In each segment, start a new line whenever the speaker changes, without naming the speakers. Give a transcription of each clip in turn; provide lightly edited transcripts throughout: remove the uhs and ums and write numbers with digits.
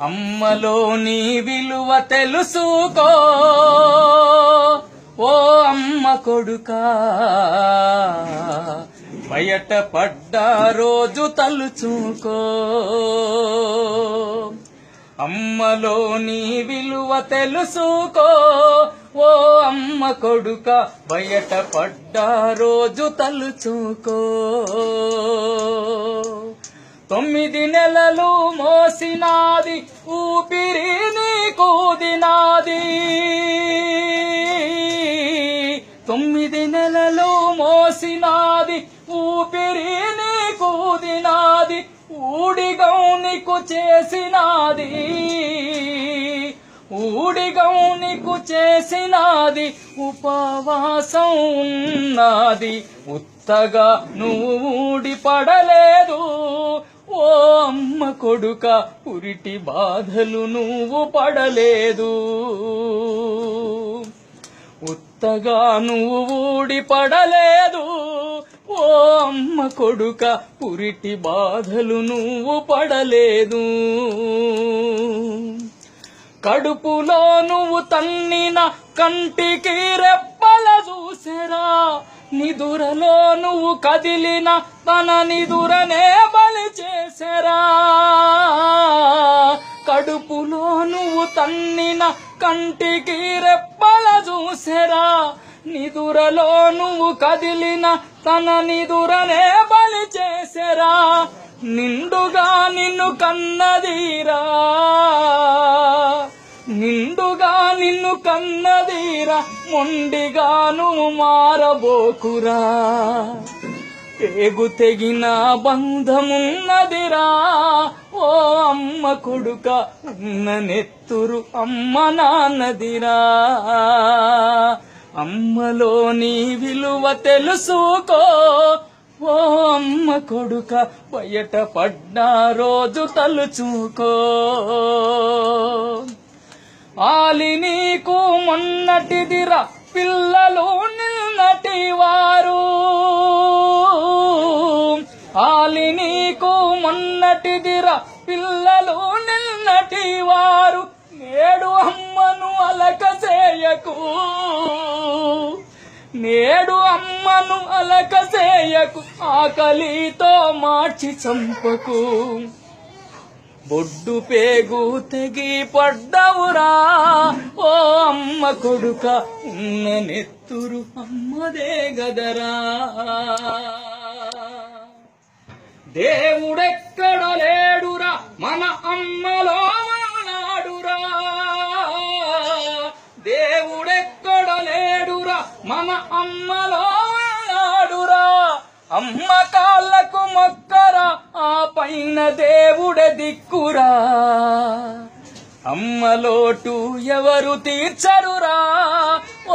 అమ్మలోని విలువ తెలుసుకో ఓ అమ్మ కొడుకా, బయట పడ్డ రోజు తలుచుకో. అమ్మలోని విలువ తెలుసుకో ఓ అమ్మ కొడుక, బయట పడ్డ రోజు తలుచుకో. 9 నెలలు మోసినాది ఊపిరి నీకూదినాది, 9 నెలలు మోసినాది ఊపిరి నీకూదినాది, ఊడిగౌనికు చేసినాది, ఊడిగౌనికు చేసినాది, ఉపవాసం ఉన్నది, ఉత్తగా నువ్వు ఊడి పడలేదు ఓ అమ్మ కొడుక, పురిటి బాధలు నువ్వు పడలేదు, ఉత్తగా నువ్వు ఊడి పడలేదు ఓ అమ్మ కొడుక, పురిటి బాధలు నువ్వు పడలేదు. కడుపులో నువ్వు తన్నిన కంటికి రెప్పల చూసెరా, నిదురలో నువ్వు కదిలిన తన నిదురనే బలి చేసెరా. కడుపులో నువ్వు తన్నిన కంటికి రెప్పల చూసెరా, నిదురలో నువ్వు కదిలిన తన నిదురనే బలి చేసెరా. నిండుగా నిన్ను కన్నదీరా, నిండుగా నిన్ను కన్నదీరా, మొండిగా నువ్వు మారబోకురా. పేగు తెగిన బంధమున్నదిరా ఓ అమ్మ కొడుక, ఉన్న నెత్తురు అమ్మ నాన్నదిరా. అమ్మలోని విలువ తెలుసుకో ఓ అమ్మ కొడుక, బయట పడ్డ రోజు తలుచుకో. ఆలి నీకు మొన్నటిదిరా పిల్లలు నిన్నటి వారు, ఆలి నీకు మొన్నటిదిరా పిల్లలు నిన్నటి వారు, నేడు అమ్మను అలక చేయకు, నేడు అమ్మను అలక చేయకు, ఆకలితో మార్చి చంపకు. బొడ్డు పేగు తెగి పడ్డవురా ఓ అమ్మ కొడుక, ఉన్న నెత్తురు అమ్మదే గదరా. దేవుడెక్కడ లేడురా మన అమ్మలో నాడురా, దేవుడెక్కడ లేడురా మన అమ్మలో నాడురా. అమ్మ కాళ్ళకు మొక్కరా, ఆ పైన దేవుడే దిక్కురా. అమ్మ లోటు ఎవరు తీర్చరురా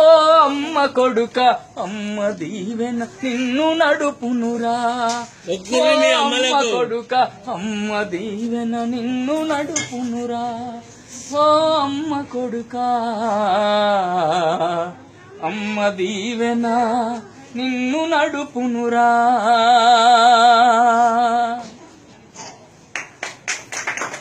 ఓ అమ్మ కొడుక, అమ్మ దీవెన నిన్ను నడుపునురా. అమ్మ కొడుక, అమ్మ దీవెన నిన్ను నడుపునురా ఓ అమ్మ కొడుక, అమ్మ దీవెన నిన్ను నడుపునురా.